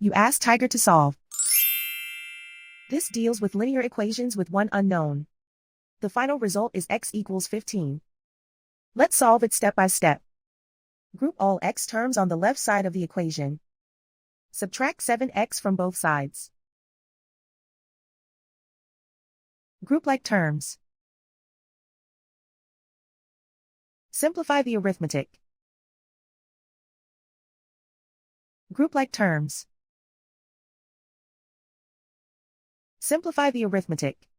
You ask Tiger to solve. This deals with linear equations with one unknown. The final result is x equals 15. Let's solve it step by step. Group all x terms on the left side of the equation. Subtract 7x from both sides. Group like terms. Simplify the arithmetic. Group like terms. Simplify the arithmetic.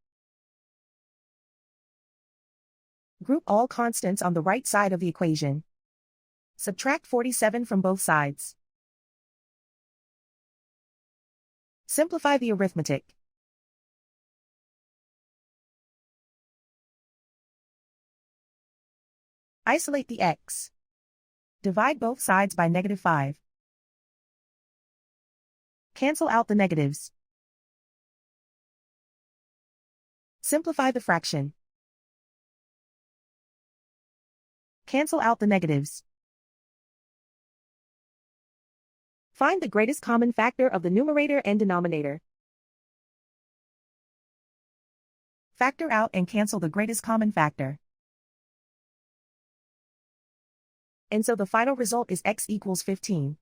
Group all constants on the right side of the equation. Subtract 47 from both sides. Simplify the arithmetic. Isolate the x. Divide both sides by -5. Cancel out the negatives. Simplify the fraction. Cancel out the negatives. Find the greatest common factor of the numerator and denominator. Factor out and cancel the greatest common factor. And so the final result is x equals 15.